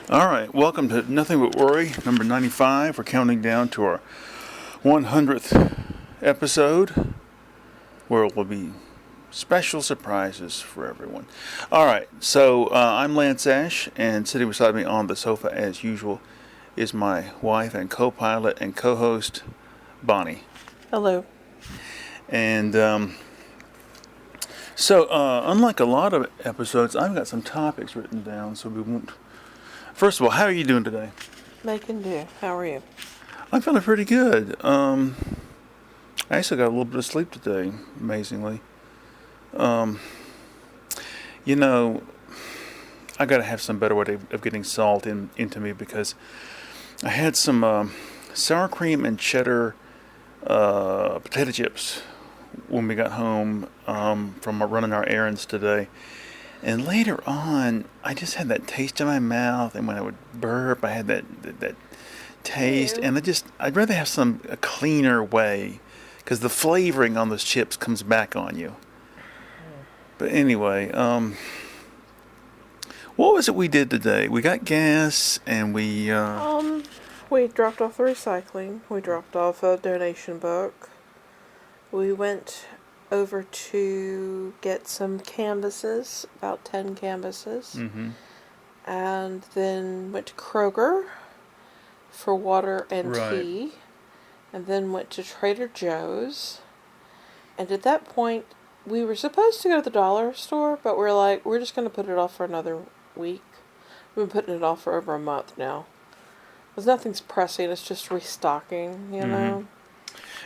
All right, welcome to Nothing But Worry, number 95. We're counting down to our 100th episode, where it will be special surprises for everyone. All right, so I'm Lance Ash, and sitting beside me on the sofa, as usual, is my wife and co-pilot and co-host, Bonnie. Hello. And unlike a lot of episodes, I've got some topics written down, so we won't. First of all, how are you doing today? Making do. How are you? I'm feeling pretty good. I actually got a little bit of sleep today, amazingly. Um, you know, I got to have some better way of getting salt into me because I had some sour cream and cheddar potato chips when we got home from running our errands today. And later on, I just had that taste in my mouth, and when I would burp, I had that taste. Ew. And I'd rather have a cleaner way, because the flavoring on those chips comes back on you. But anyway, what was it we did today? We got gas, and We dropped off the recycling. We dropped off a donation book. We went over to get some canvases, about 10 canvases. Mm-hmm. And then went to Kroger for water and Right. tea. And then went to Trader Joe's. And at that point, we were supposed to go to the dollar store, but we're like, we're just going to put it off for another week. We've been putting it off for over a month now. Because nothing's pressing, it's just restocking, you know?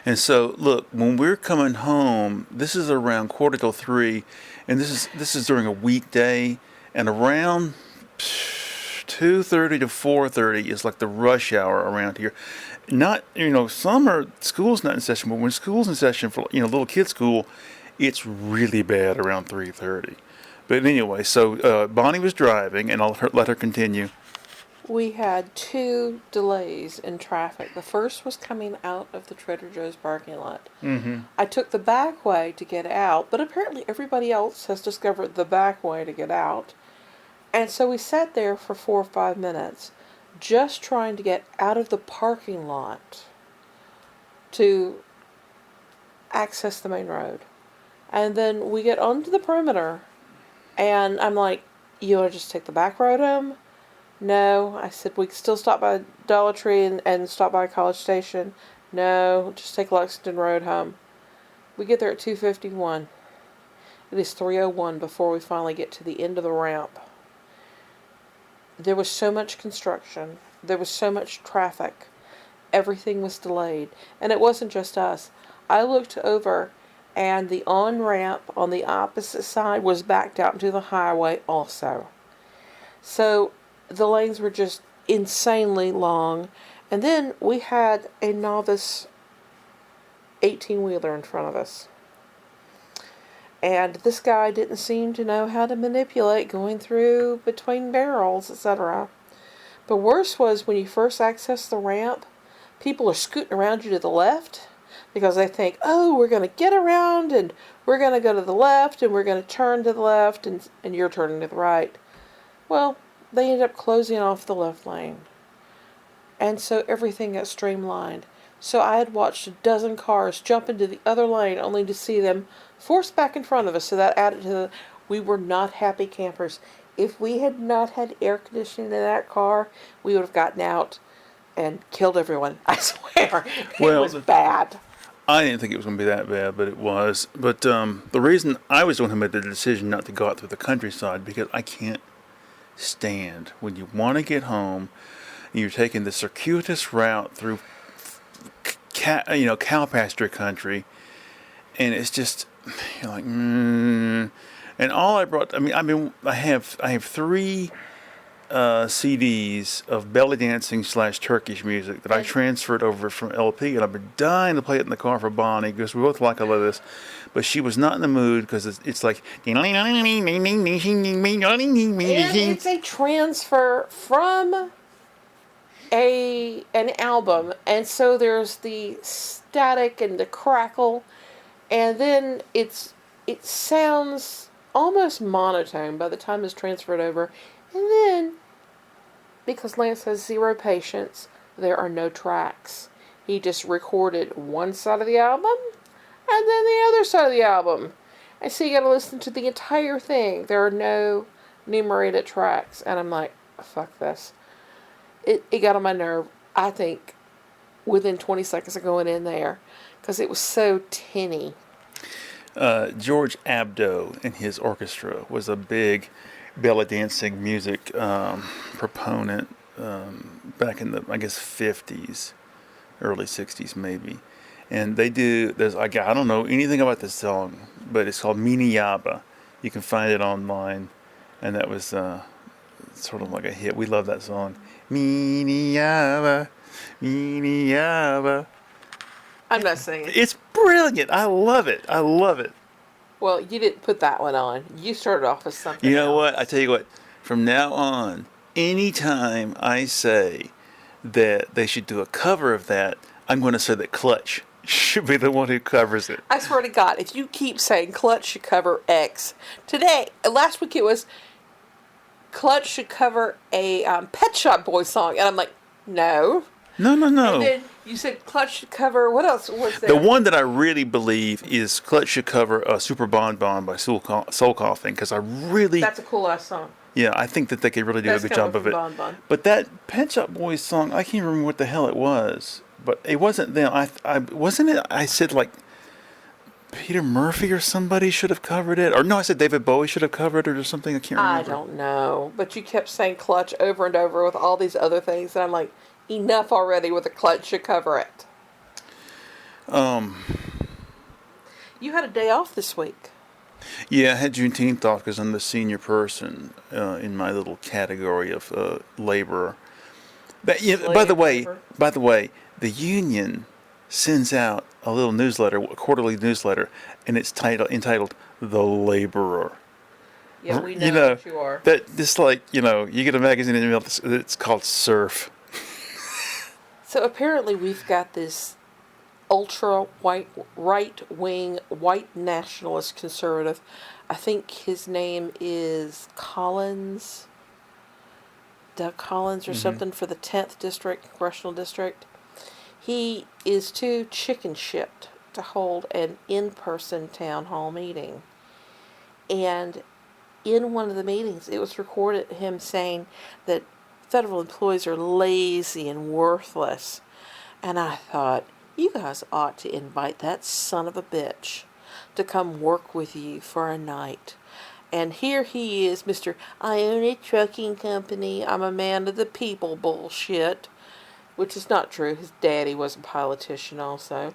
And so, look, when we're coming home, this is around 2:45, and this is during a weekday, and around 2:30 to 4:30 is like the rush hour around here. Not, school's not in session, but when school's in session for, little kid school, it's really bad around 3:30. But anyway, so Bonnie was driving, and I'll let her continue. We had 2 delays in traffic. The first was coming out of the Trader Joe's parking lot. Mm-hmm. I took the back way to get out, but apparently everybody else has discovered the back way to get out. And so we sat there for 4 or 5 minutes just trying to get out of the parking lot to access the main road. And then we get onto the perimeter, and I'm like, you want to just take the back road home? No. I said, we can still stop by Dollar Tree and stop by College Station. No, just take Lexington Road home. We get there at 2:51. It is 3:01 before we finally get to the end of the ramp. There was so much construction. There was so much traffic. Everything was delayed. And it wasn't just us. I looked over, and the on-ramp on the opposite side was backed out into the highway also. So the lanes were just insanely long. And then we had a novice 18-wheeler in front of us. And this guy didn't seem to know how to manipulate going through between barrels, etc. But worse was when you first access the ramp, people are scooting around you to the left because they think, oh, we're going to get around and we're going to go to the left and we're going to turn to the left and you're turning to the right. Well, they ended up closing off the left lane. And so everything got streamlined. So I had watched a dozen cars jump into the other lane only to see them forced back in front of us. So that added to we were not happy campers. If we had not had air conditioning in that car, we would have gotten out and killed everyone. I swear. Well, it was bad. I didn't think it was going to be that bad, but it was. But the reason I was the one who made the decision not to go out through the countryside, because I can't stand when you want to get home and you're taking the circuitous route through cow pasture country, and it's just, you're like, and all I brought, I have 3 CDs of belly dancing / Turkish music that I transferred over from LP, and I've been dying to play it in the car for Bonnie because we both like a lot of this, but she was not in the mood because it's like, And it's a transfer from an album, and so there's the static and the crackle, and then it sounds almost monotone by the time it's transferred over, and then Because Lance has zero patience, there are no tracks. He just recorded one side of the album and then the other side of the album. And so you gotta listen to the entire thing. There are no numerated tracks. And I'm like, fuck this. It got on my nerve, I think, within 20 seconds of going in there. Because it was so tinny. George Abdo and his orchestra was a big belly dancing music proponent back in the, I guess, 50s, early 60s maybe. And they do, I don't know anything about this song, but it's called Miniaba. You can find it online. And that was sort of like a hit. We love that song. Miniaba, Miniaba. I'm not singing. It's brilliant. I love it. I love it. Well, you didn't put that one on. You started off with something You know else. what? I tell you what. From now on, anytime I say that they should do a cover of that, I'm going to say that Clutch should be the one who covers it. I swear to God, if you keep saying Clutch should cover X, last week it was Clutch should cover a Pet Shop Boys song. And I'm like, no. No. And then you said Clutch should cover, what else was there? The one that I really believe is Clutch should cover Super Bon Bon by Soul Coughing, because I really... That's a cool ass song. Yeah, I think that they could really do That's a good job of coming it. from Bon Bon. But that Pet Shop Boys song, I can't remember what the hell it was. But it wasn't them. Wasn't it? I said like Peter Murphy or somebody should have covered it. Or no, I said David Bowie should have covered it or something. I can't remember. I don't know. But you kept saying Clutch over and over with all these other things. And I'm like, enough already with the Clutch should cover it. You had a day off this week. Yeah, I had Juneteenth off because I'm the senior person in my little category of laborer. But, yeah, by the way, the union sends out a little newsletter, a quarterly newsletter, and it's entitled "The Laborer." Yeah, we know what you are. That just like you get a magazine in the mail. It's called Surf. So apparently we've got this ultra right wing white nationalist conservative. I think his name is Collins. Doug Collins or something for the 10th District, Congressional District. He is too chicken shipped to hold an in-person town hall meeting. And in one of the meetings, it was recorded him saying that federal employees are lazy and worthless. And I thought, you guys ought to invite that son of a bitch to come work with you for a night. And here he is, Mr. I own a trucking company, I'm a man of the people bullshit. Which is not true. His daddy was a politician also.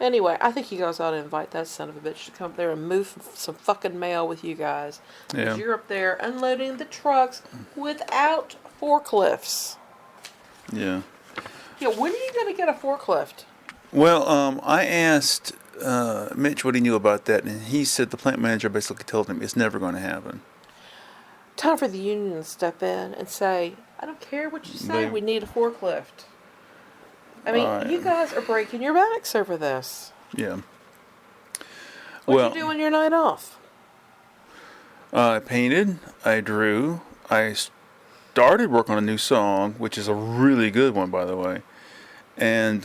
Anyway, I think you guys ought to invite that son of a bitch to come up there and move some fucking mail with you guys. Because you're up there unloading the trucks without forklifts. Yeah. Yeah, when are you going to get a forklift? Well, I asked Mitch what he knew about that, and he said the plant manager basically told him it's never going to happen. Time for the union to step in and say, I don't care what you say, we need a forklift. I mean, you guys are breaking your backs over this. Yeah. What'd you do on your night off? I painted, I drew, I started work on a new song, which is a really good one, by the way. And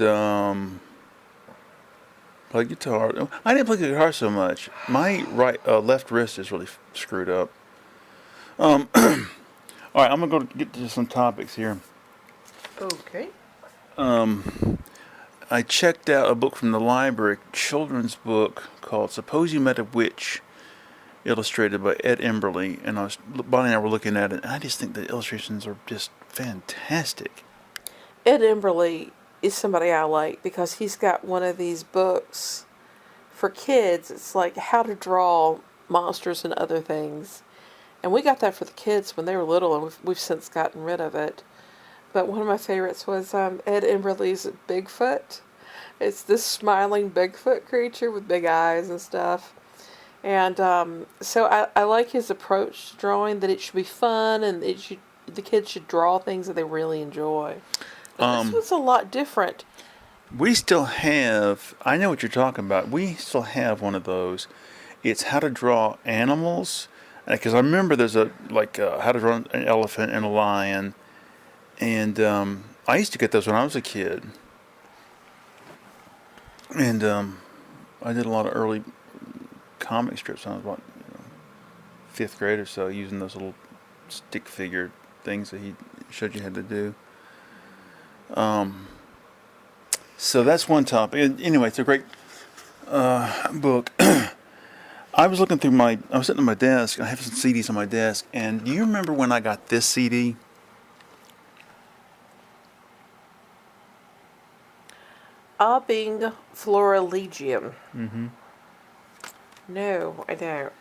played guitar. I didn't play the guitar so much. My left wrist is really screwed up. All right, I'm going to get to some topics here. Okay. I checked out a book from the library, a children's book called Suppose You Met a Witch, illustrated by Ed Emberley. And Bonnie and I were looking at it, and I just think the illustrations are just fantastic. Ed Emberley is somebody I like because he's got one of these books for kids. It's like how to draw monsters and other things. And we got that for the kids when they were little, and we've since gotten rid of it. But one of my favorites was Ed Emberley's Bigfoot. It's this smiling Bigfoot creature with big eyes and stuff. And so I like his approach to drawing, that it should be fun and the kids should draw things that they really enjoy. But this was a lot different. We still have, I know what you're talking about, we still have one of those. It's how to draw animals, because I remember there's a How to Run an Elephant and a Lion, and I used to get those when I was a kid, and I did a lot of early comic strips when I was about fifth grade or so, using those little stick figure things that he showed you how to do. So that's one topic. Anyway, it's a great book. I was sitting at my desk. I have some CDs on my desk, and do you remember when I got this CD? Abing Florilegium. Mm-hmm. No, I don't.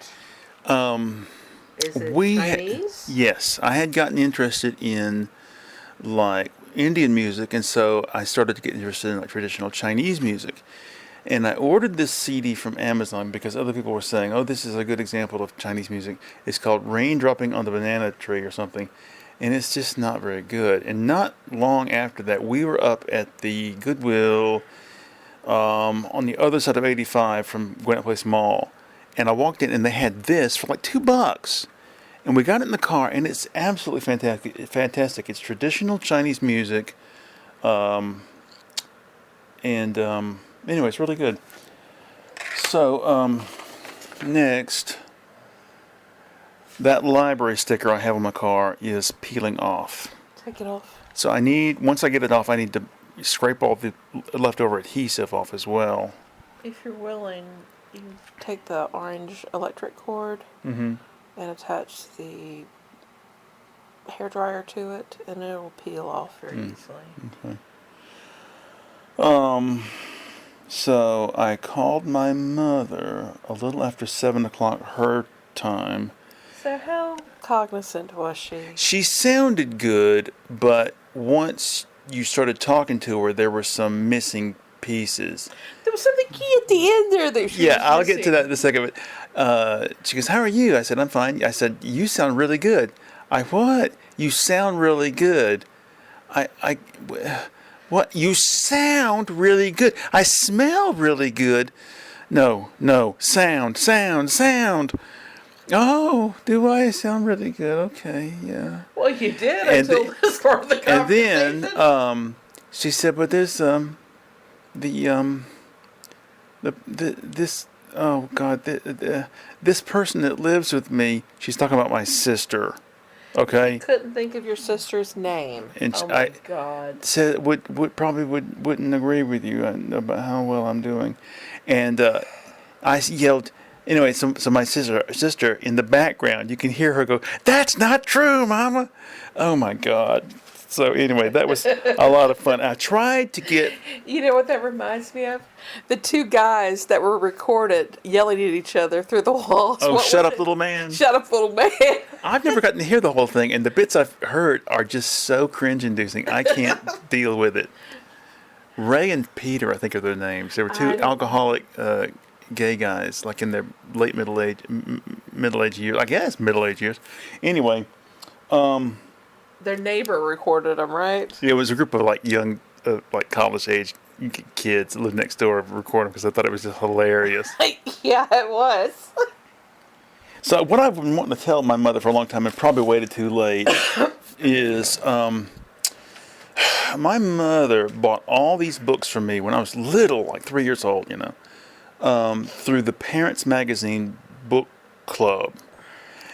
Is it Chinese? Yes, I had gotten interested in like Indian music, and so I started to get interested in like traditional Chinese music. And I ordered this CD from Amazon because other people were saying, "Oh, this is a good example of Chinese music." It's called "Rain Dropping on the Banana Tree" or something, and it's just not very good. And not long after that, we were up at the Goodwill on the other side of 85 from Gwinnett Place Mall, and I walked in and they had this for like $2. And we got it in the car, and it's absolutely fantastic. It's traditional Chinese music, anyway, it's really good. So next, that library sticker I have on my car is peeling off. Take it off. So once I get it off, I need to scrape all the leftover adhesive off as well. If you're willing, you can take the orange electric cord. Mm-hmm. And attach the hairdryer to it, and it will peel off very easily. Okay. So I called my mother a little after 7 o'clock her time. So how cognizant was she? She sounded good, but once you started talking to her, there were some missing pieces. There was something key at the end there that she was I'll missing. get to that in a second. But she goes, "How are you?" I said, "I'm fine." I said, "You sound really good." What? You sound really good. What? You sound really good. I smell really good. No, sound. Oh, do I sound really good? Okay, yeah. Well, you did until this part of the conversation. And then she said, "But there's this person that lives with me." She's talking about my sister. Okay. You couldn't think of your sister's name. And oh my God. Said wouldn't agree with you about how well I'm doing, and I yelled. Anyway, so my sister in the background, you can hear her go, "That's not true, Mama." Oh my God. So anyway, that was a lot of fun. I tried to get... You know what that reminds me of? The two guys that were recorded yelling at each other through the walls. Oh, shut up, little man. Shut up, little man. I've never gotten to hear the whole thing, and the bits I've heard are just so cringe-inducing. I can't deal with it. Ray and Peter, I think, are their names. They were two alcoholic gay guys, like in their late middle age years. I guess middle-aged years. Anyway... Their neighbor recorded them, right? It was a group of like young, like college-age kids that lived next door recording because I thought it was just hilarious. Yeah, it was. So what I've been wanting to tell my mother for a long time and probably waited too late is my mother bought all these books for me when I was little, like 3 years old, through the Parents Magazine book club.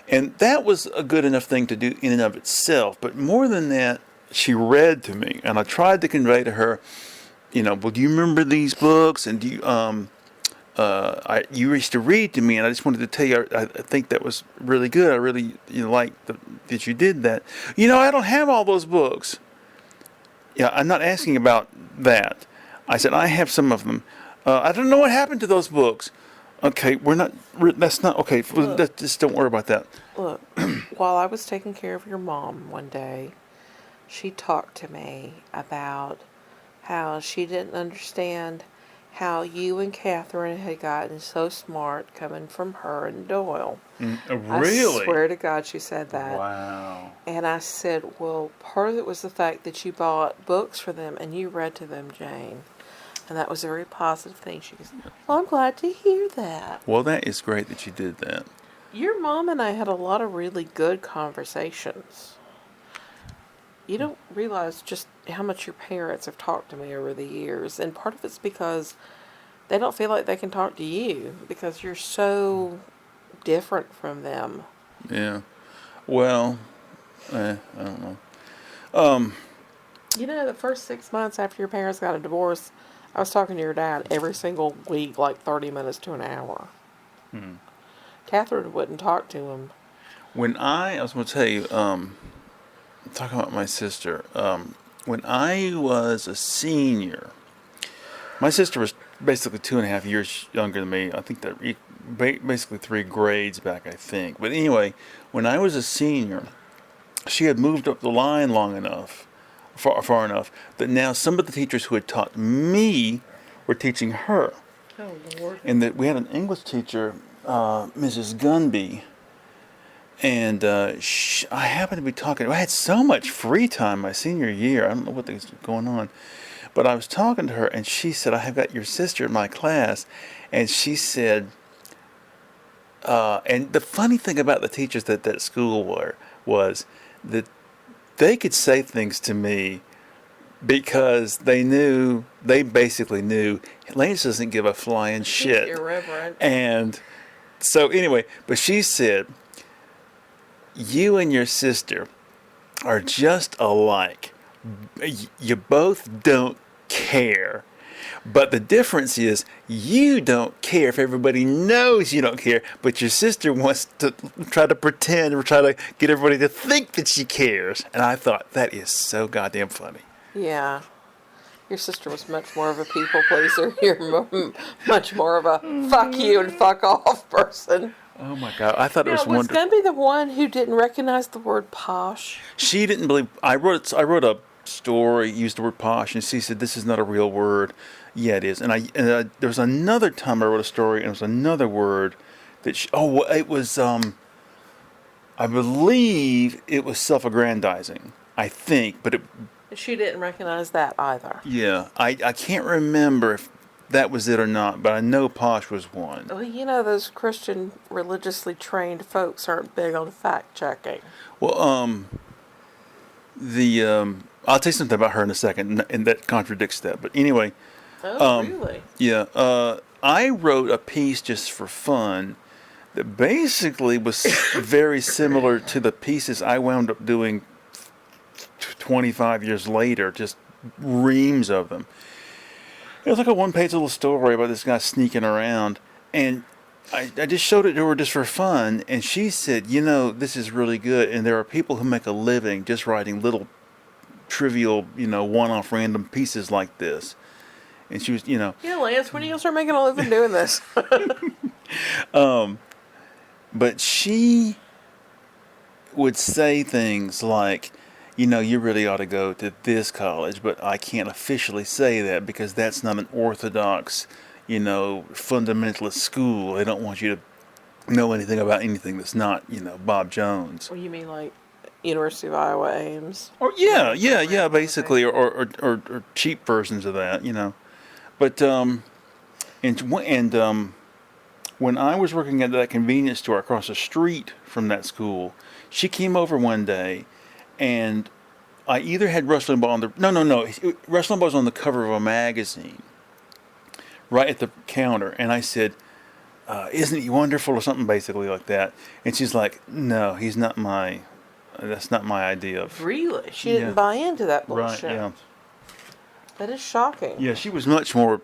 And that was a good enough thing to do in and of itself. But more than that, she read to me. And I tried to convey to her, well, do you remember these books? And do you, you used to read to me. And I just wanted to tell you, I think that was really good. I really like that you did that. I don't have all those books. Yeah, I'm not asking about that. I said, I have some of them. I don't know what happened to those books. Okay, that's not, okay, just don't worry about that. Look, while I was taking care of your mom one day, she talked to me about how she didn't understand how you and Catherine had gotten so smart coming from her and Doyle. Really? I swear to God she said that. Wow. And I said, well, part of it was the fact that you bought books for them and you read to them, Jane. And that was a very positive thing. She goes, well, I'm glad to hear that. Well, that is great that you did that. Your mom and I had a lot of really good conversations. You don't realize just how much your parents have talked to me over the years. And part of it's because they don't feel like they can talk to you because you're so different from them. Yeah. Well, I don't know. Um, You know, the first 6 months after your parents got a divorce, I was talking to your dad every single week, like 30 minutes to an hour. Catherine wouldn't talk to him. when I was going to tell you, talking about my sister, when I was a senior, my sister was basically 2.5 years younger than me. I think that basically 3 grades back, I think. But anyway, when I was a senior, she had moved up the line long enough, far enough, that now some of the teachers who had taught me were teaching her. Oh, Lord. And that we had an English teacher, Mrs. Gunby, and I happened to be talking. I had so much free time my senior year. I don't know what was going on, but I was talking to her, and she said, "I have got your sister in my class," and she said, and the funny thing about the teachers at that school was that they could say things to me because they basically knew Lance doesn't give a flying shit. He's irreverent. And so anyway, but she said, "You and your sister are just alike. You both don't care. But the difference is you don't care if everybody knows you don't care, but your sister wants to try to pretend or try to get everybody to think that she cares." And I thought, that is so goddamn funny. Yeah. Your sister was much more of a people pleaser. You're much more of a fuck you and fuck off person. Oh my God, I thought it Now, was was wonderful. going to be the one who didn't recognize the word posh? She didn't believe. I wrote a story, used the word posh, and she said, "This is not a real word." Yeah, it is. And there was another time I wrote a story, and it was another word that it was. I believe it was self-aggrandizing. I think, but She didn't recognize that either. yeah, I can't remember if that was it or not, but I know posh was one. Well, you know, those Christian religiously trained folks aren't big on fact checking. Well, I'll tell you something about her in a second, and that contradicts that. But anyway. Oh, really? Yeah, I wrote a piece just for fun that basically was very similar to the pieces I wound up doing 25 years later, just reams of them. It was like a one-page little story about this guy sneaking around, and I just showed it to her just for fun, and she said, "You know, this is really good, and there are people who make a living just writing little trivial, one-off random pieces like this." And she was, Yeah, Lance, when are you going to start making a living doing this? But she would say things like, "You really ought to go to this college, but I can't officially say that because that's not an orthodox, fundamentalist school. They don't want you to know anything about anything that's not, Bob Jones." Well, you mean like University of Iowa Ames? Or yeah, basically, or cheap versions of that, But when I was working at that convenience store across the street from that school, she came over one day, and I either had Rush Limbaugh on the Rush Limbaugh was on the cover of a magazine, right at the counter, and I said, "Isn't he wonderful?" or something basically like that, and she's like, "No, he's not my. That's not my idea of." Really? She didn't buy into that bullshit. Right? Yeah. That is shocking. Yeah, she was much more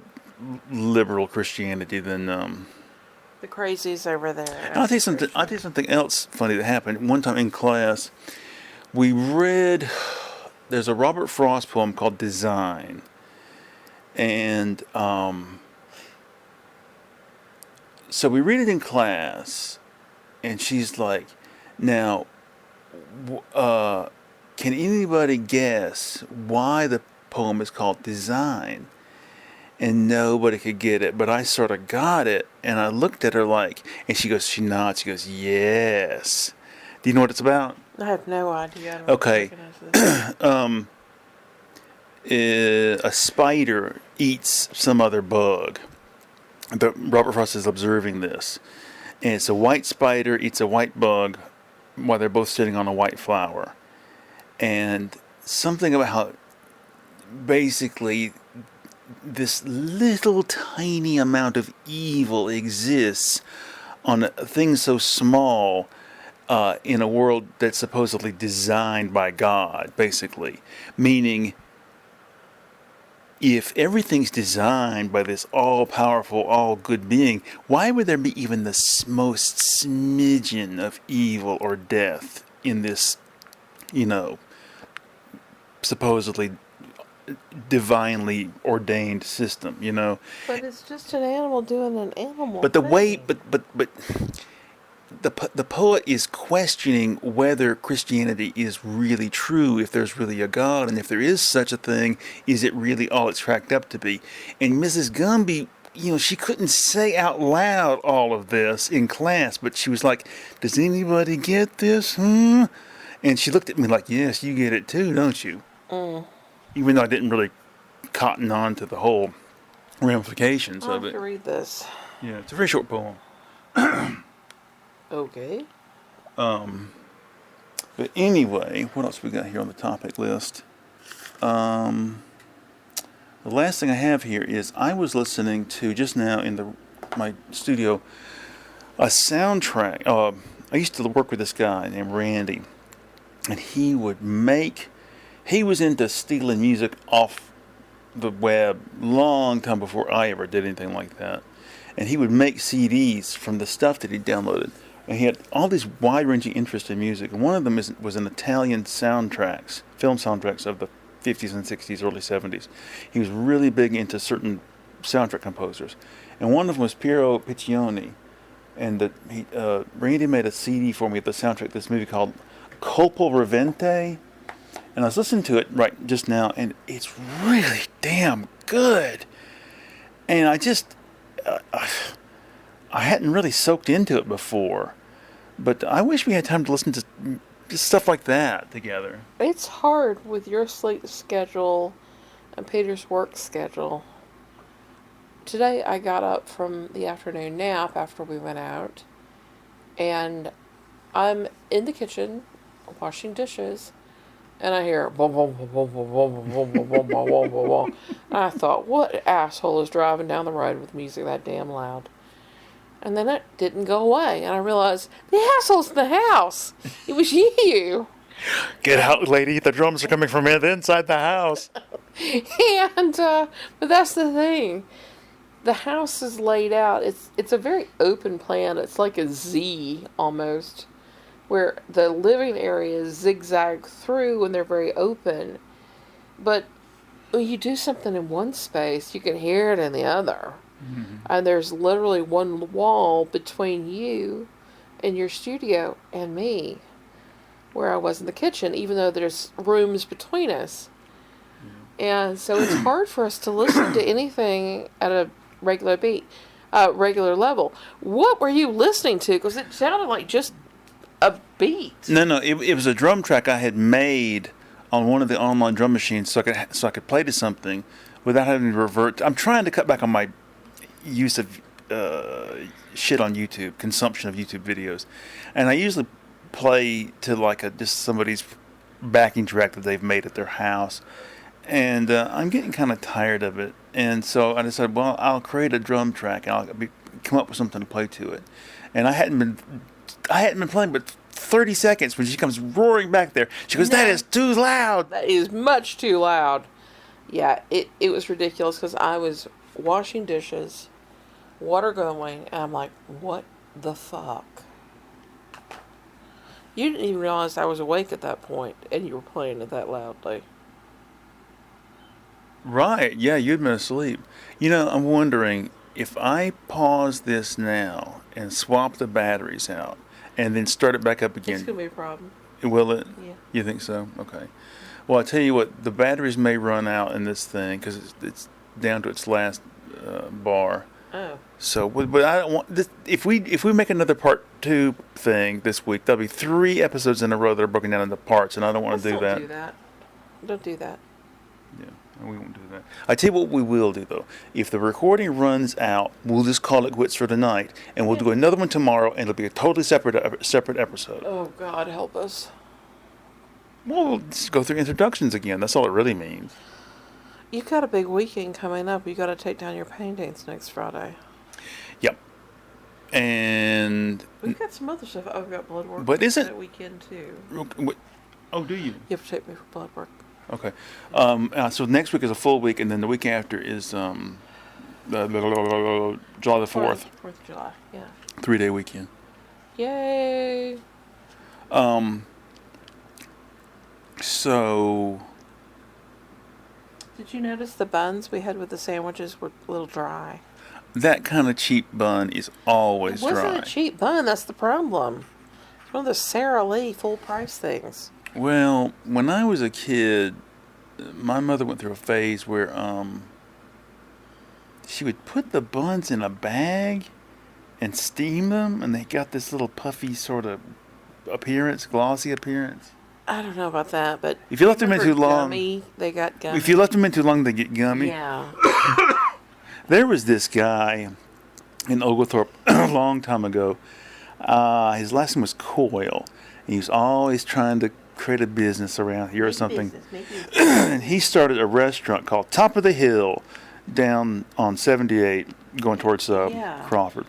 liberal Christianity than. The crazies over there. I'll tell you something else funny that happened. One time in class, we read. There's a Robert Frost poem called "Design," and so we read it in class, and she's like, "Now, can anybody guess why the poem is called Design?" And nobody could get it, but I sort of got it, and I looked at her and she nods, she goes, "Yes." Do you know what it's about? I have no idea. I don't Okay. recognize this. A spider eats some other bug. But Robert Frost is observing this, And it's a white spider eats a white bug while they're both sitting on a white flower. And something about how basically this little tiny amount of evil exists on a thing so small in a world that's supposedly designed by God, basically. Meaning, if everything's designed by this all-powerful, all-good being, why would there be even the most smidgen of evil or death in this, supposedly divinely ordained system, But it's just an animal doing an animal But the thing. way, but the poet is questioning whether Christianity is really true, if there's really a God, and if there is such a thing, is it really all it's cracked up to be? And Mrs. Gumby, she couldn't say out loud all of this in class, but she was like, "Does anybody get this? And she looked at me like, "Yes, you get it too, don't you?" Even though I didn't really cotton on to the whole ramifications I'll of have it. to read this. Yeah, it's a very short poem. Okay. But anyway, what else we got here on the topic list? The last thing I have here is I was listening to just now in my studio a soundtrack. I used to work with this guy named Randy, and he was into stealing music off the web long time before I ever did anything like that. And he would make CDs from the stuff that he downloaded. And he had all these wide-ranging interests in music. And one of them was in Italian soundtracks, film soundtracks of the 50s and 60s, early 70s. He was really big into certain soundtrack composers. And one of them was Piero Piccioni. And Randy made a CD for me of the soundtrack of this movie called Colpo Vivente. And I was listening to it right just now, and it's really damn good. And I hadn't really soaked into it before, but I wish we had time to listen to just stuff like that together. It's hard with your sleep schedule and Peter's work schedule. Today I got up from the afternoon nap after we went out, and I'm in the kitchen washing dishes, and I hear boom, boom, boom, boom, boom, boom, boom, boom, boom, boom, boom, boom, boom, boom. And I thought, what asshole is driving down the road with music that damn loud? And then it didn't go away, and I realized the asshole's in the house. It was you. Get out, lady! The drums are coming from inside the house. And but that's the thing. The house is laid out. It's a very open plan. It's like a Z almost, where the living areas zigzag through and they're very open. But when you do something in one space, you can hear it in the other. Mm-hmm. And there's literally one wall between you and your studio and me, where I was in the kitchen, even though there's rooms between us. And so it's hard for us to listen to anything at a regular level. What were you listening to? Because it sounded like just a beat. No, it was a drum track I had made on one of the online drum machines, so I could play to something without having to revert. I'm trying to cut back on my use of shit on YouTube, consumption of YouTube videos, and I usually play to just somebody's backing track that they've made at their house. And I'm getting kind of tired of it. And so I decided, well, I'll create a drum track and I'll come up with something to play to it. And I hadn't been playing but 30 seconds when she comes roaring back there. She goes, "That is too loud." That is much too loud. Yeah, it was ridiculous because I was washing dishes, water going, and I'm like, what the fuck? You didn't even realize I was awake at that point and you were playing it that loudly. Right, yeah, you'd been asleep. I'm wondering if I pause this now and swap the batteries out and then start it back up again. It's going to be a problem. Will it? Yeah. You think so? Okay. Well, I tell you what, the batteries may run out in this thing because it's down to its last bar. Oh. So, but I don't want this, if we make another part 2 thing this week, there'll be 3 episodes in a row that are broken down into parts, and I don't want to do that. Don't do that. Don't do that. Yeah. We won't do that. I tell you what we will do though. If the recording runs out, we'll just call it quits for tonight, and we'll do another one tomorrow, and it'll be a totally separate episode. Oh, God help us. Well, we'll just go through introductions again. That's all it really means. You've got a big weekend coming up. You got to take down your paintings next Friday. Yep. And We've got some other stuff. Oh, we've got blood work. But isn't- that weekend too? oh, do you? You have to take me for blood work. Okay. So next week is a full week, and then the week after is July the 4th. 4th of July. Yeah. 3-day weekend. Yay! So Did you notice the buns we had with the sandwiches were a little dry? that kind of cheap bun is always It wasn't dry. a cheap bun. That's the problem. It's one of the Sara Lee full price things. Well, when I was a kid, my mother went through a phase where she would put the buns in a bag and steam them, and they got this little puffy sort of appearance, glossy appearance. I don't know about that, but If you left them in remember too long, gummy? They got gummy. if you left them in too long, they get gummy. Yeah. There was this guy in Oglethorpe a long time ago. His last name was Coyle. And he was always trying to create a business around here or something. And he started a restaurant called Top of the Hill down on 78 going towards Yeah. Crawford.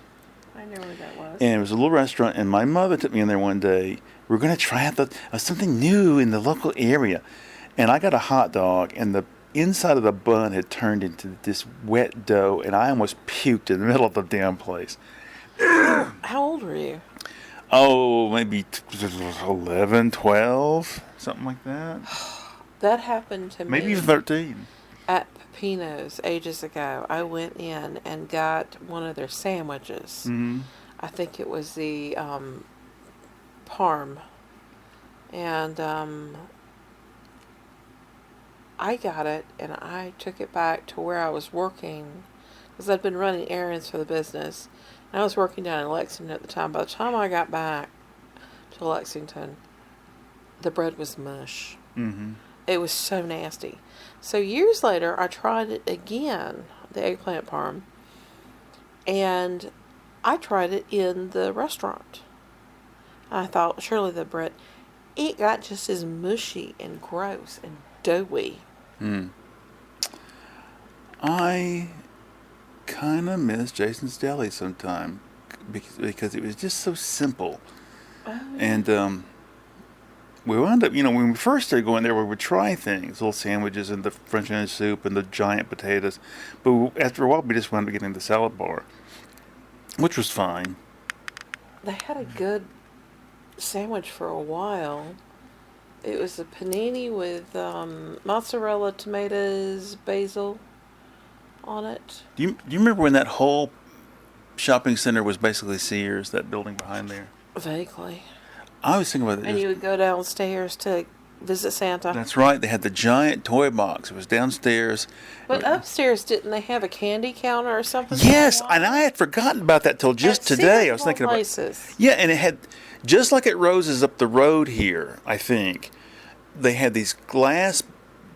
I know where that was. And it was a little restaurant, and my mother took me in there one day. We were going to try out something new in the local area. And I got a hot dog, and the inside of the bun had turned into this wet dough, and I almost puked in the middle of the damn place. How old were you? Oh, maybe 11, 12, something like that. That happened to me. Maybe even 13. At Pepino's ages ago. I went in and got one of their sandwiches. Mm-hmm. I think it was the parm. And I got it and I took it back to where I was working because I'd been running errands for the business. And I was working down in Lexington at the time. By the time I got back to Lexington, the bread was mush. Mm-hmm. It was so nasty. So years later, I tried it again, the eggplant parm, and I tried it in the restaurant. I thought, surely the bread, it got just as mushy and gross and doughy. I kind of miss Jason's Deli sometime because it was just so simple. And we wound up, when we first started going there, we would try things, little sandwiches and the French onion soup and the giant potatoes. But after a while, we just wound up getting the salad bar, which was fine. They had a good sandwich for a while. It was a panini with mozzarella, tomatoes, basil on it. Do you remember when that whole shopping center was basically Sears, that building behind there? Vaguely. I was thinking about it. And you would go downstairs to visit Santa. That's right. They had the giant toy box. It was downstairs. But upstairs, didn't they have a candy counter or something? Yes, and I had forgotten about that till just today. I was thinking about places. Yeah, and it had, just like at Rose's up the road here, I think, they had these glass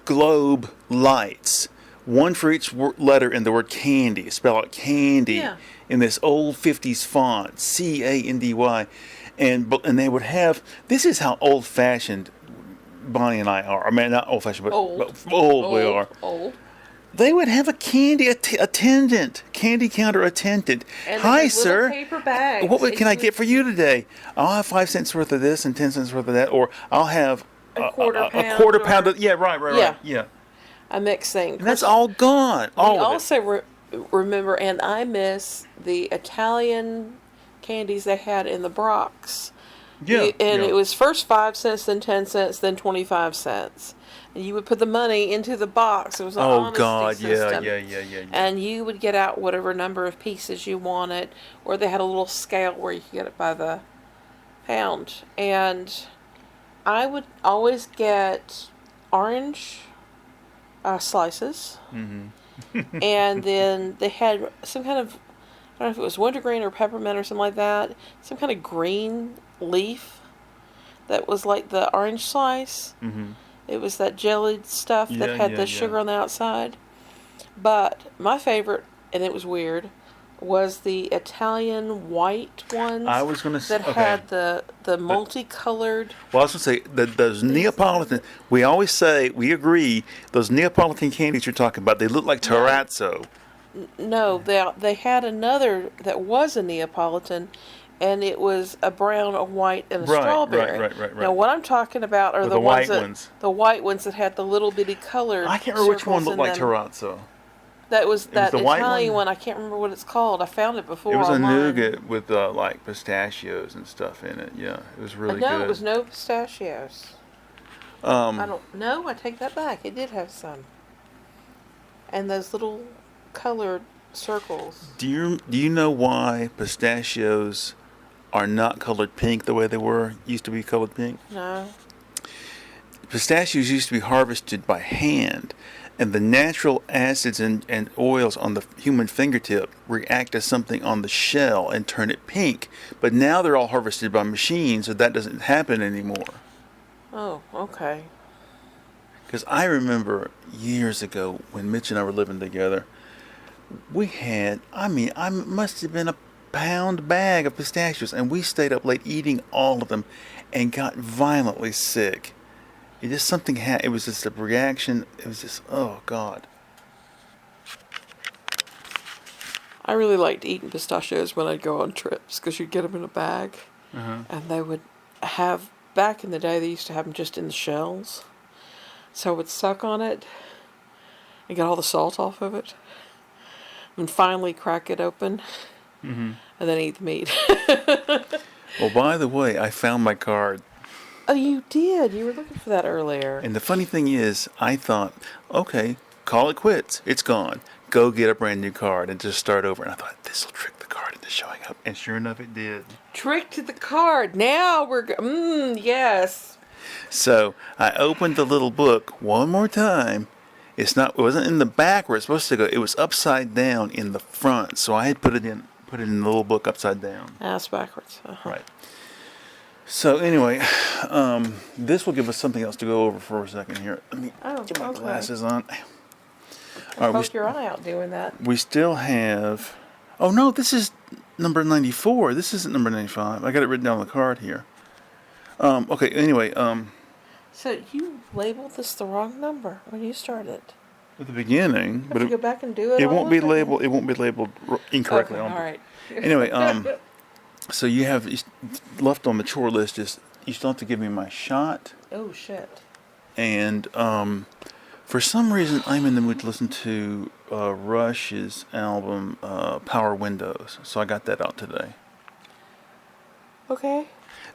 globe lights, one for each letter in the word candy, spell out candy, in this old 50s font, Candy. And they would have, this is how old-fashioned Bonnie and I are. I mean, not old-fashioned, but old we are. Old. They would have a candy attendant, candy counter attendant. And Hi, sir. Paper bags. What can I get for you today? I'll have 5 cents worth of this and 10 cents worth of that, or I'll have a quarter pound of, yeah, right. A mixed thing. And that's all gone. We also remember, and I miss the Italian candies they had in the Brox. It was first 5 cents, then 10 cents, then 25 cents. And you would put the money into the box. It was an honesty system. Yeah. And you would get out whatever number of pieces you wanted, or they had a little scale where you could get it by the pound. And I would always get orange slices. Mm-hmm. And then they had some kind of, I don't know if it was wintergreen or peppermint or something like that, some kind of green leaf that was like the orange slice. Mm-hmm. It was that jellied stuff that Yeah, had yeah, the yeah. sugar on the outside. But my favorite, and it was weird, was the Italian white I ones was gonna that okay. had the multicolored. Well, I was gonna say that those Things Neapolitan. We always say we agree. Those Neapolitan candies you're talking about, they look like No, terrazzo. no, they had another that was a Neapolitan, and it was a brown, a white, and a Right, right, strawberry. right, right, Now, right. what I'm talking about are With the the ones white that ones. the white ones that had the little bitty colored I can't remember which one circles looked in like them. terrazzo. That was It was that the white Italian one. one. I can't remember what it's called. I found it It before was a online. nougat with like pistachios and stuff in it. Yeah, it was really No, it good. was no pistachios. I Um, don't know. I take that back. It did have some, and those little colored circles. do you know why pistachios are not colored pink the way they were used to be colored pink? No. Pistachios used to be harvested by hand, and the natural acids and oils on the human fingertip react to something on the shell and turn it pink. But now they're all harvested by machines, so that doesn't happen anymore. Oh, okay. Because I remember years ago when Mitch and I were living together, we had, I must have been a pound bag of pistachios, and we stayed up late eating all of them and got violently sick. It just something had. It was just a reaction. It was just, oh God. I really liked eating pistachios when I'd go on trips because you'd get them in a bag, Uh-huh. and they would have. Back in the day, they used to have them just in the shells, so I would suck on it and get all the salt off of it, and finally crack it open, Mm-hmm. and then eat the meat. Well, by the way, I found my card, Oh, you did. You were looking for that earlier. and the funny thing is, I thought, okay, call it quits. It's gone. Go get a brand new card and just start over. And I thought this will trick the card into showing up, and sure enough, it did. Trick to the card. Now we're yes. So I opened the little book one more time. It wasn't in the back where it's supposed to go. It was upside down in the front. So I had put it in the little book upside down. Ass backwards. Uh-huh. Right. So anyway, this will give us something else to go over for a second here. Let me Oh, get my okay. glasses on. All right, Poke your eye out doing that. we still have. Oh no, this is number 94. This isn't number 95. I got it written down on the card here. Okay. Anyway, So you labeled this the wrong number when you started. at the beginning, Have but to go back and do it. it all won't be over again? labeled. It won't be labeled incorrectly. Okay, on all right. Anyway, so you have left on the chore list is you still have to give me my shot, Oh shit. and for some reason I'm in the mood to listen to Rush's album Power Windows, so I got that out today. Okay.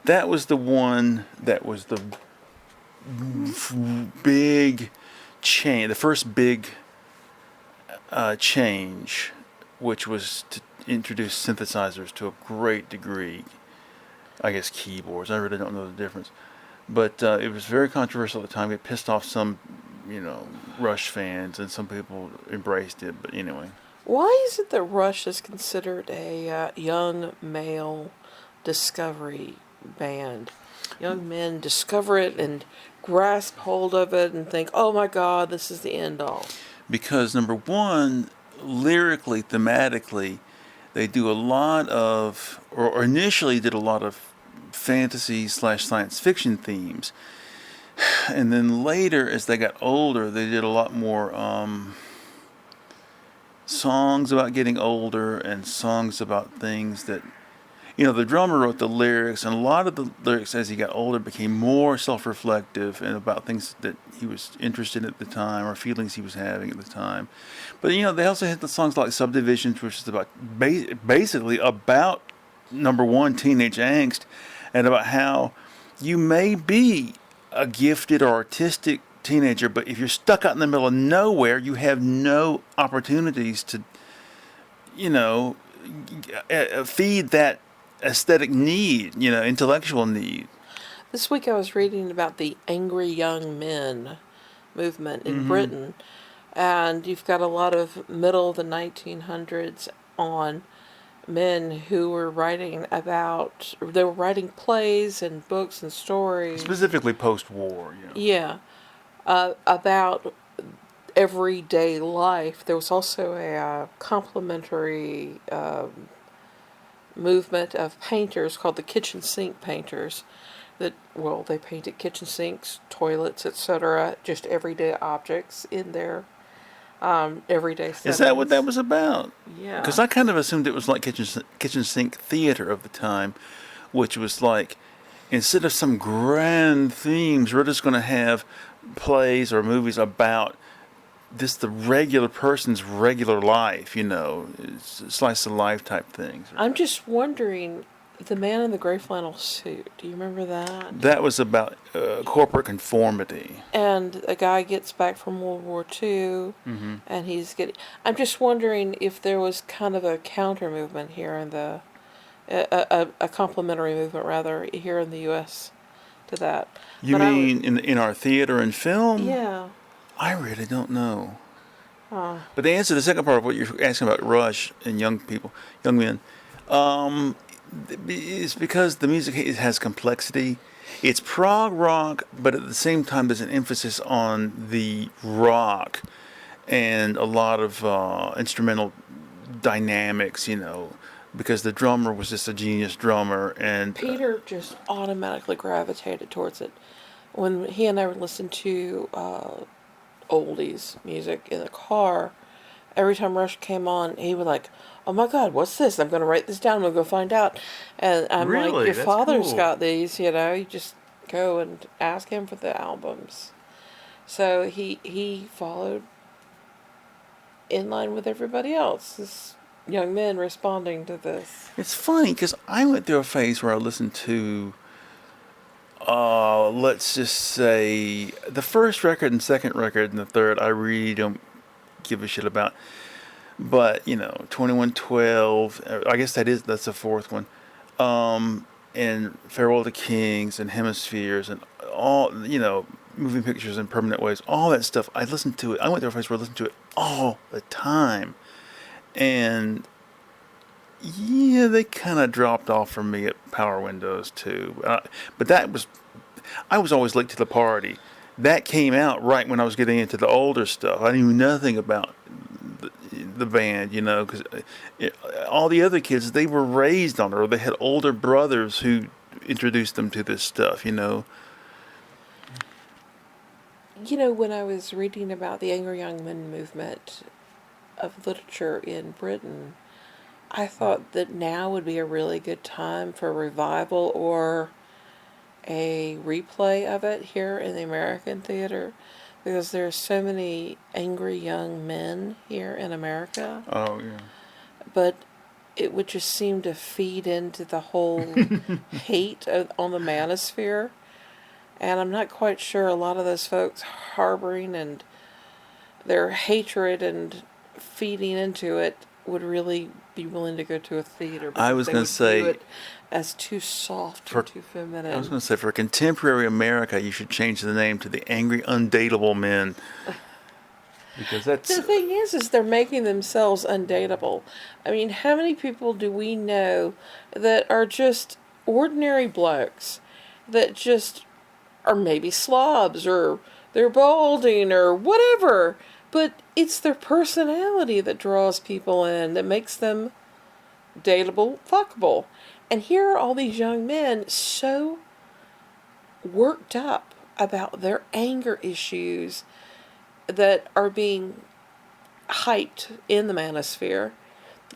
That was the one that was the big change, the first big change, which was to introduce synthesizers to a great degree. I guess keyboards. I really don't know the difference, but it was very controversial at the time. It pissed off some, Rush fans, and some people embraced it. But anyway, Why is it that Rush is considered a young male discovery band? Young men discover it and grasp hold of it and think, "Oh my God, this is the end all." because number one, lyrically, thematically, they do a lot of, or initially did a lot of fantasy / science fiction themes, and then later, as they got older, they did a lot more songs about getting older and songs about things that, the drummer wrote the lyrics, and a lot of the lyrics as he got older became more self-reflective and about things that he was interested in at the time or feelings he was having at the time. But they also had the songs like Subdivisions, which is about basically about number one, teenage angst, and about how you may be a gifted or artistic teenager, but if you're stuck out in the middle of nowhere, you have no opportunities to, feed that aesthetic need, intellectual need. This week I was reading about the angry young men movement in Britain, and you've got a lot of middle of the 1900s on men who were they were writing plays and books and stories. Specifically post-war, Yeah, about everyday life. There was also a complementary movement of painters called the kitchen sink painters that, well, they painted kitchen sinks, toilets, etc., just everyday objects in their everyday Is that what that settings. was about? Because Yeah. I kind of assumed it was like kitchen sink theater of the time, which was like instead of some grand themes, we're just going to have plays or movies about just the regular person's regular life. It's slice of life type things. I'm just wondering, the man in the gray flannel suit, do you remember that? That was about corporate conformity. And a guy gets back from World War II, Hmm. and he's getting. I'm just wondering if there was kind of a counter movement here in the. A complementary movement, rather, here in the U.S. to that. You But I would. mean in our theater and film? Yeah. I really don't know. Uh, But to answer the second part of what you're asking about Rush and young people, young men, um, it's because the music has complexity. It's prog rock, but at the same time, there's an emphasis on the rock and a lot of instrumental dynamics. Because the drummer was just a genius drummer, and Peter just automatically gravitated towards it. When he and I would listen to oldies music in the car, every time Rush came on, he would like, "Oh my God, what's this? I'm going to write this down. I'm going to go find out." And I'm like, really, "Your that's father's cool. got these, you know. You just go and ask him for the albums." So he followed in line with everybody else. This young men responding to this. It's funny because I went through a phase where I listened to, let's just say, the first record and second record and the third, I really don't give a shit about. But 2112, I guess that's the fourth one, and Farewell to Kings and Hemispheres and all moving pictures and permanent waves, all that stuff. I listened to it. I went through a phase where I listened to it all the time, and yeah, they kind of dropped off for me at Power Windows too. But I was always late to the party. That came out right when I was getting into the older stuff. I knew nothing about the band, because all the other kids, they were raised on it, or they had older brothers who introduced them to this stuff. You know, when I was reading about the Angry Young Men movement of literature in Britain, I thought that now would be a really good time for a revival or a replay of it here in the American theater, because there are so many angry young men here in America. Oh yeah. But it would just seem to feed into the whole hate on the manosphere. And I'm not quite sure a lot of those folks harboring and their hatred and feeding into it would really be willing to go to a theater, I because was they going would to view say it as too soft for and too feminine. I was going to say for contemporary America, you should change the name to the Angry Undateable Men, because that's The thing is they're making themselves undateable. I mean, how many people do we know that are just ordinary blokes that just are maybe slobs or they're balding or whatever, but it's their personality that draws people in, that makes them dateable, fuckable. And here are all these young men so worked up about their anger issues that are being hyped in the manosphere.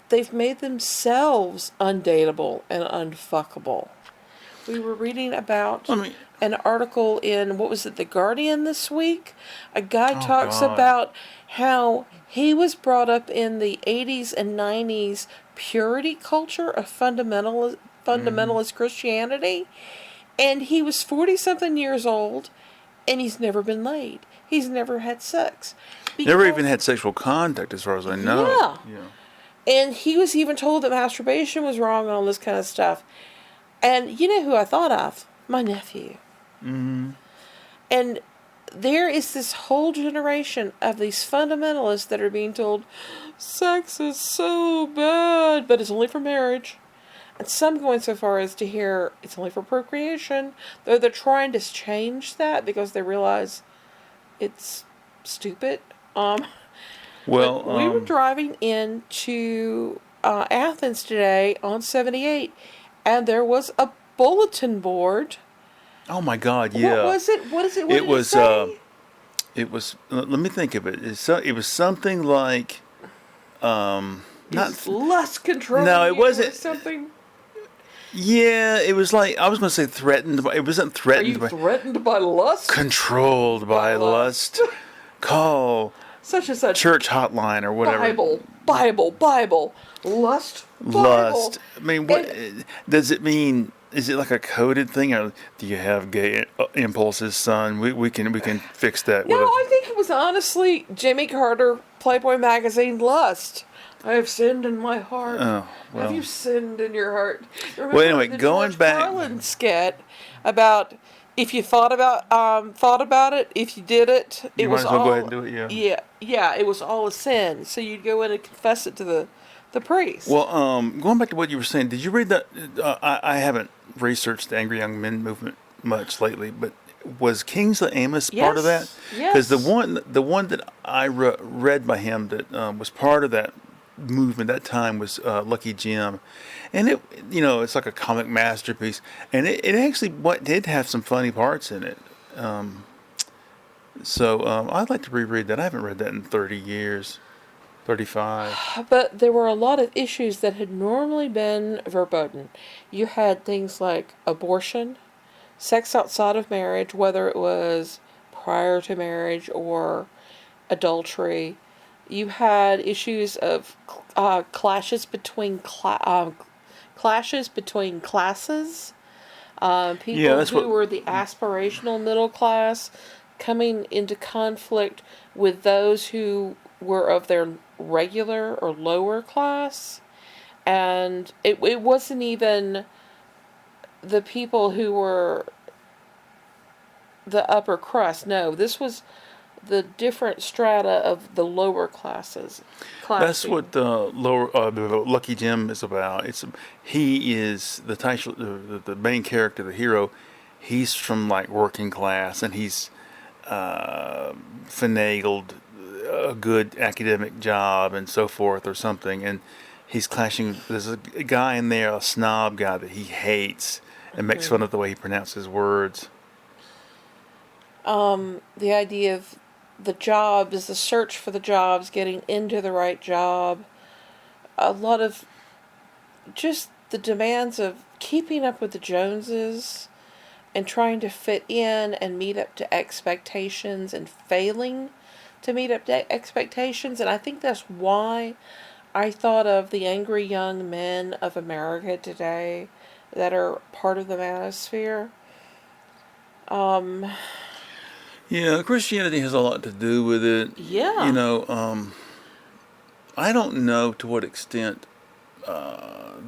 They've made themselves undateable and unfuckable. We were reading about I mean, an article in, what was it, The Guardian this week? A guy oh talks God. about how he was brought up in the 80s and 90s purity culture of fundamentalist Christianity, and he was 40 something years old, and he's never been laid. He's never had sex. Never Because- even had sexual contact, as far as I know. Yeah. Yeah. And he was even told that masturbation was wrong and all this kind of stuff. And you know who I thought of? My nephew. Mm-hmm. And there is this whole generation of these fundamentalists that are being told sex is so bad, but it's only for marriage. And some going so far as to hear it's only for procreation, though they're trying to change that because they realize it's stupid. Well, But we were driving into Athens today on 78, and there was a bulletin board. oh my God, What yeah. was it? What is it? What It did it was. say? It was. Let me think of it. It was something like. Not. Is lust controlling No, it you or wasn't. something? Yeah, it was like I was going to say threatened. But it wasn't Are threatened. you By, threatened by lust? controlled by lust. Call Such and such. church hotline or whatever. Bible. Lust. Bible. Lust. I mean, what And- does it mean? Is it like a coded thing, or do you have gay impulses, son? We can fix that. No, with a, I think it was honestly Jimmy Carter, Playboy magazine, Lust. I have sinned in my heart. oh well. Have you sinned in your heart? Remember anyway, the going George back- Carlin skit about if you thought about it, if you did it, it You was might as well all go ahead and do it, yeah. yeah, it was all a sin. So you'd go in and confess it to the priest. Well, going back to what you were saying, did you read that? I haven't researched the Angry Young Men movement much lately, but was Kingsley Amos part of that? Yes, Because the yes. one that I read by him that was part of that movement that time was Lucky Jim, and it's like a comic masterpiece, and it actually did have some funny parts in it. So I'd like to reread that. I haven't read that in 30 years. 35. But there were a lot of issues that had normally been verboten. You had things like abortion, sex outside of marriage, whether it was prior to marriage or adultery. You had issues of clashes between classes between classes. People Yeah, that's who what- were the aspirational middle class coming into conflict with those who were of their regular or lower class. And it wasn't even the people who were the upper crust. No, this was the different strata of the lower classes. That's what the Lucky Jim is about. He is the title, the main character, the hero. He's from like working class, and he's finagled a good academic job and so forth or something, and he's clashing. There's a guy in there, a snob guy that he hates and makes fun of the way he pronounces words. The idea of the jobs, the search for the jobs, getting into the right job, a lot of just the demands of keeping up with the Joneses and trying to fit in and meet up to expectations and failing to meet up to expectations. And I think that's why I thought of the angry young men of America today that are part of the manosphere. Yeah, Christianity has a lot to do with it. Yeah. I don't know to what extent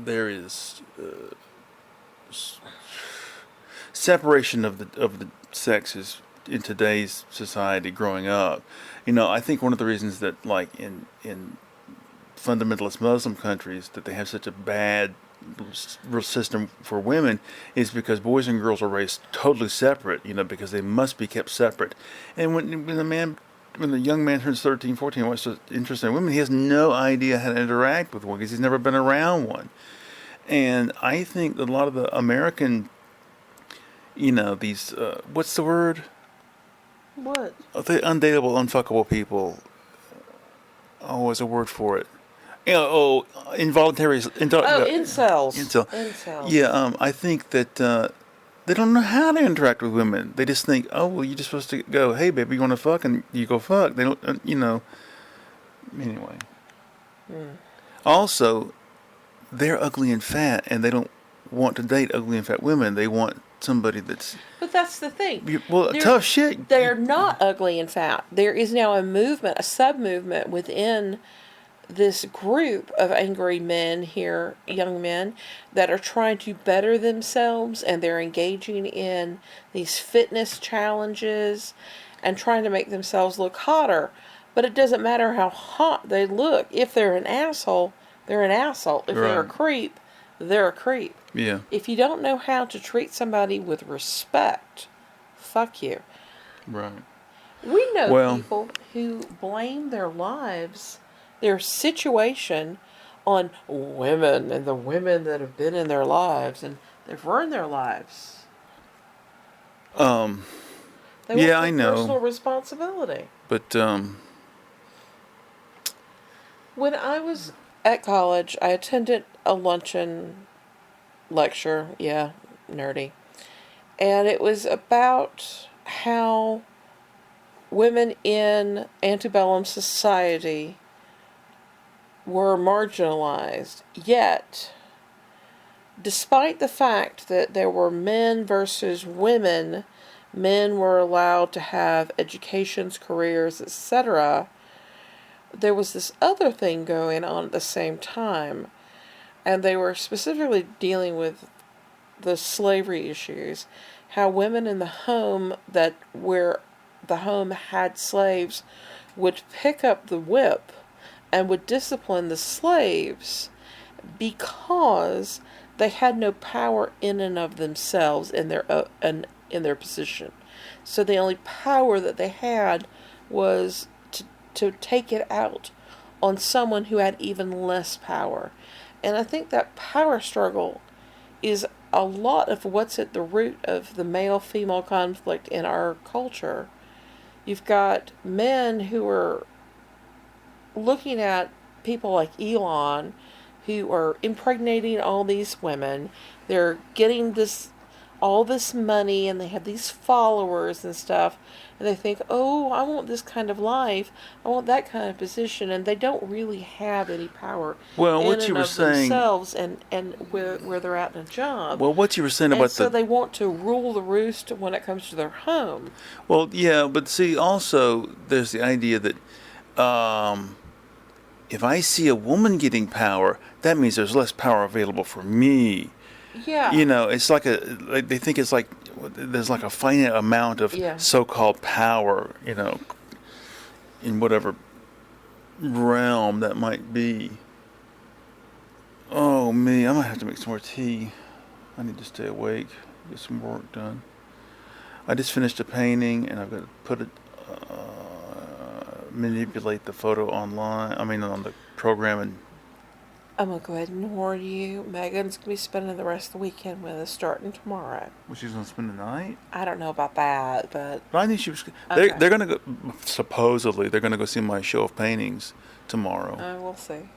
there is separation of the sexes in today's society growing up. I think one of the reasons that, like, in fundamentalist Muslim countries, that they have such a bad system for women is because boys and girls are raised totally separate, because they must be kept separate. And when the young man turns 13, 14, and wants to interested in women, he has no idea how to interact with one because he's never been around one. And I think that a lot of the American, these, what's the word? What? The undateable, unfuckable people. Oh, there's a word for it. Involuntary. Incels. Incel. Yeah, I think that they don't know how to interact with women. They just think, oh, well, you're just supposed to go, hey, baby, you want to fuck? And you go fuck. They don't, Anyway. Also, they're ugly and fat, and they don't want to date ugly and fat women. They want somebody that's... But that's the thing. Tough shit. They're not ugly and fat. There is now a movement, a sub-movement within this group of angry men here, young men, that are trying to better themselves, and they're engaging in these fitness challenges and trying to make themselves look hotter. But it doesn't matter how hot they look. If they're an asshole, they're an asshole. If they're a Right. creep, they're a creep. Yeah. If you don't know how to treat somebody with respect, fuck you. Right. We know Well, people who blame their lives, their situation, on women and the women that have been in their lives, and they've ruined their lives. um, They won't yeah, I take know, personal responsibility. but When I was at college, I attended a luncheon lecture. Yeah, nerdy. And it was about how women in antebellum society were marginalized. Yet, despite the fact that there were men versus women, men were allowed to have educations, careers, etc., there was this other thing going on at the same time. And they were specifically dealing with the slavery issues, how women in the home that where the home had slaves would pick up the whip and would discipline the slaves because they had no power in and of themselves in their position. So the only power that they had was to take it out on someone who had even less power. And I think that power struggle is a lot of what's at the root of the male female conflict in our culture. You've got men who are looking at people like Elon who are impregnating all these women. They're getting all this money and they have these followers and stuff, and they think, oh, I want this kind of life, I want that kind of position, and they don't really have any power well, in what you and were of saying. themselves and where they're at in a job. Well, what you were saying And about so the. they want to rule the roost when it comes to their home. Well, yeah, but see, also there's the idea that if I see a woman getting power, that means there's less power available for me. Yeah. It's like they think it's like there's like a finite amount of Yeah. so-called power, in whatever realm that might be. Oh me, I'm gonna have to make some more tea. I need to stay awake, get some work done. I just finished a painting, and I've got to put it, manipulate the photo online. I mean, on the program, and I'm going to go ahead and warn you, Megan's going to be spending the rest of the weekend with us starting tomorrow. well, she's gonna spend the night. I don't know about that, but But I think she was. Okay. They're gonna go. Supposedly, they're gonna go see my show of paintings tomorrow. we'll see.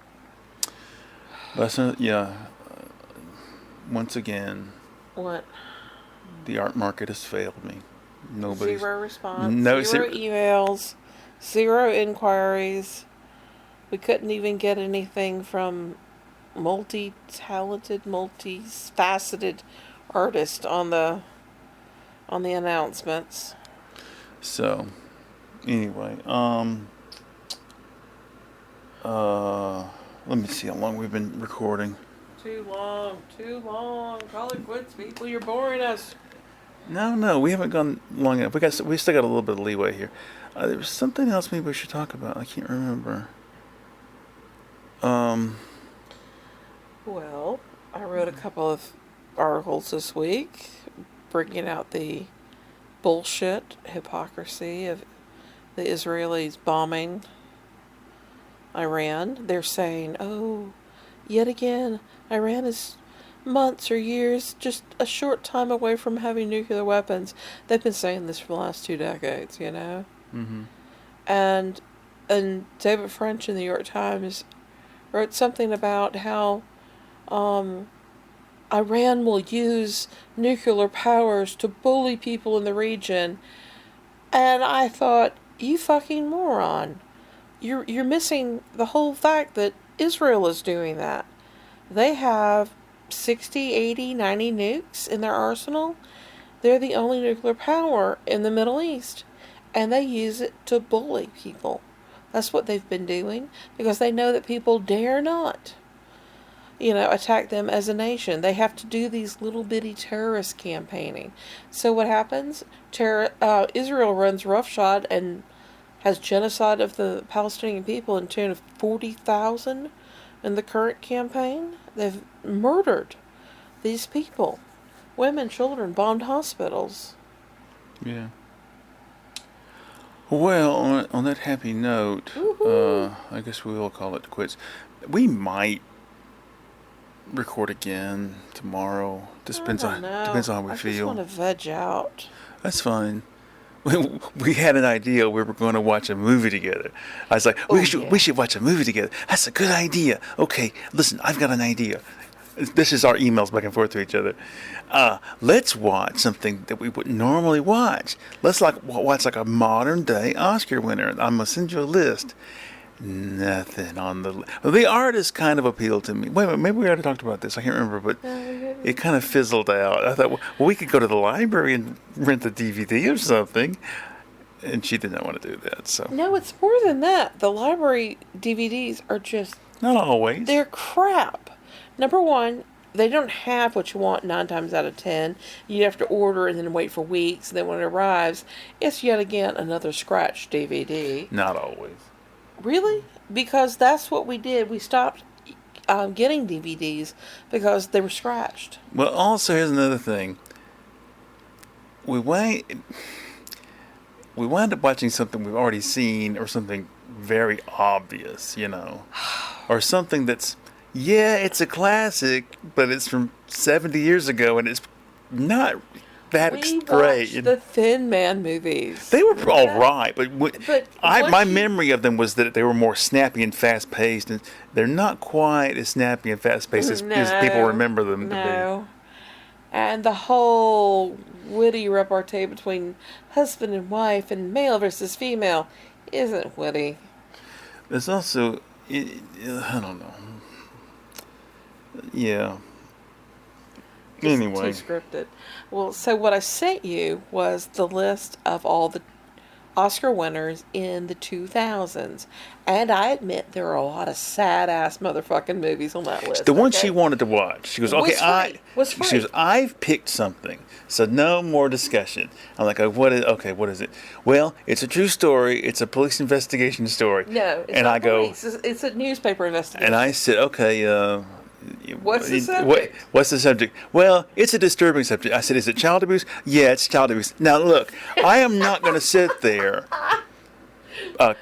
But yeah. Once again, What? the art market has failed me. Nobody's. Zero response, No, zero emails, zero inquiries. We couldn't even get anything from multi-talented, multi-faceted artist on the announcements. So, anyway, let me see how long we've been recording. Too long. Call it quits, people. You're boring us. No, we haven't gone long enough. We still got a little bit of leeway here. There was something else maybe we should talk about. I can't remember. Well, I wrote a couple of articles this week bringing out the bullshit, hypocrisy of the Israelis bombing Iran. They're saying, oh, yet again, Iran is months or years, just a short time away from having nuclear weapons. They've been saying this for the last 2 decades, Mm-hmm. And David French in the New York Times wrote something about how Iran will use nuclear powers to bully people in the region. And I thought, you fucking moron. You're missing the whole fact that Israel is doing that. They have 60, 80, 90 nukes in their arsenal. They're the only nuclear power in the Middle East. And they use it to bully people. That's what they've been doing, because they know that people dare not, attack them as a nation. They have to do these little bitty terrorist campaigning. So what happens? Israel runs roughshod and has genocide of the Palestinian people in tune of 40,000 in the current campaign. They've murdered these people. Women, children, bombed hospitals. Yeah. Well, on that happy note, Woohoo. I guess we will call it quits. We might record again tomorrow. I don't know. Depends on how we I just feel. want to veg out. That's fine. We had an idea we were going to watch a movie together. I was like, Oh, yeah. we should watch a movie together. That's a good idea. Okay, listen, I've got an idea. This is our emails back and forth to each other. Let's watch something that we wouldn't normally watch. Let's watch like a modern day Oscar winner. I'm gonna send you a list. Nothing on the list. Well, the artist kind of appealed to me. Wait a minute, maybe we already talked about this. I can't remember, but it kind of fizzled out. I thought, well, we could go to the library and rent the DVD or something. And she did not want to do that. So No, it's more than that. The library DVDs are just, not always. they're crap. Number one, they don't have what you want 9 times out of 10. You have to order and then wait for weeks. And then when it arrives, it's yet again another scratched DVD. Not always. Really? Because that's what we did. We stopped getting DVDs because they were scratched. Well, also here's another thing. We wind up watching something we've already seen, or something very obvious, or something that's, yeah, it's a classic, but it's from 70 years ago, and it's not that We great. watched the Thin Man movies. They were all right, but But my once you- memory of them was that they were more snappy and fast paced, and they're not quite as snappy and fast paced as people remember them to No. And the whole witty repartee between husband and wife and male versus female isn't witty. be. There's also, I don't know. Yeah. It's Anyway, too scripted. Well, so what I sent you was the list of all the Oscar winners in the 2000s. And I admit there are a lot of sad-ass motherfucking movies on that list. the one okay? she wanted to watch, she goes, Was okay, free. Was free. she goes, I've picked something, so no more discussion. I'm like, what is it? Well, it's a true story. It's a police investigation story. No, it's and not I go, police. It's a newspaper investigation. and I said, okay, What's the subject? What's the subject? Well, it's a disturbing subject. I said, is it child abuse? Yeah, it's child abuse. Now, look, I am not going to sit there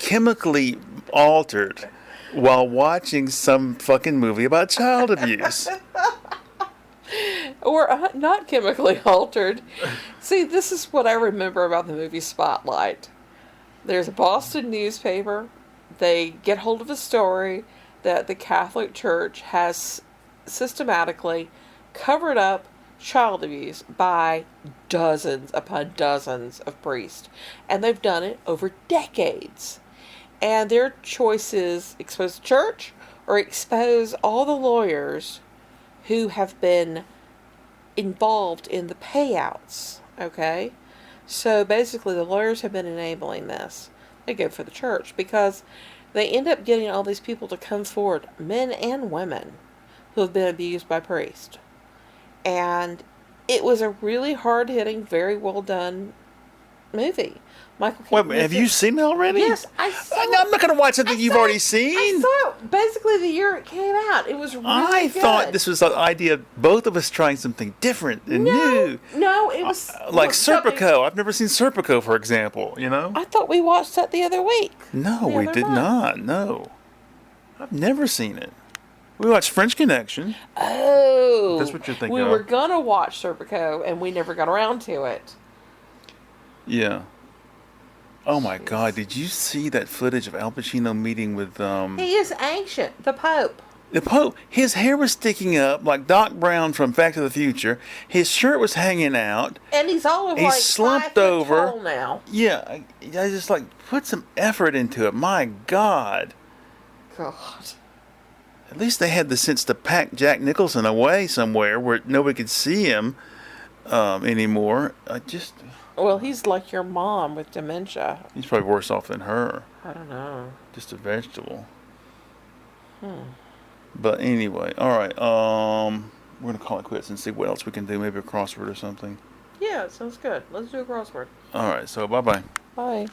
chemically altered while watching some fucking movie about child abuse. Or not chemically altered. See, this is what I remember about the movie Spotlight. There's a Boston newspaper. They get hold of a story that the Catholic Church has systematically covered up child abuse by dozens upon dozens of priests. And they've done it over decades. And their choice is expose the church or expose all the lawyers who have been involved in the payouts. Okay? So basically the lawyers have been enabling this. They go for the church because they end up getting all these people to come forward, men and women, who have been abused by priests. And it was a really hard-hitting, very well-done movie. Michael Keaton. Wait, have you seen it already? Yes, I saw it. I'm not going to watch something you've saw already it. seen. I saw it basically the year it came out. It was really I good. thought this was the idea of both of us trying something different and new. No, it was Like something- Serpico. I've never seen Serpico, for example, I thought we watched that the other week. No, The we other did month. not. No. I've never seen it. We watched French Connection. Oh. That's what you're thinking We of. were going to watch Serpico, and we never got around to it. Yeah. Oh my God! Did you see that footage of Al Pacino meeting with He is ancient, the Pope. the Pope? His hair was sticking up like Doc Brown from Back to the Future. His shirt was hanging out. And he's all of He's like slumped 5 foot over. tall now. Yeah, I just put some effort into it. My God! God. At least they had the sense to pack Jack Nicholson away somewhere where nobody could see him anymore. Well, he's like your mom with dementia. He's probably worse off than her. I don't know. Just a vegetable. But anyway, all right. We're gonna call it quits and see what else we can do. Maybe a crossword or something. Yeah, it sounds good. Let's do a crossword. All right. So bye bye. Bye.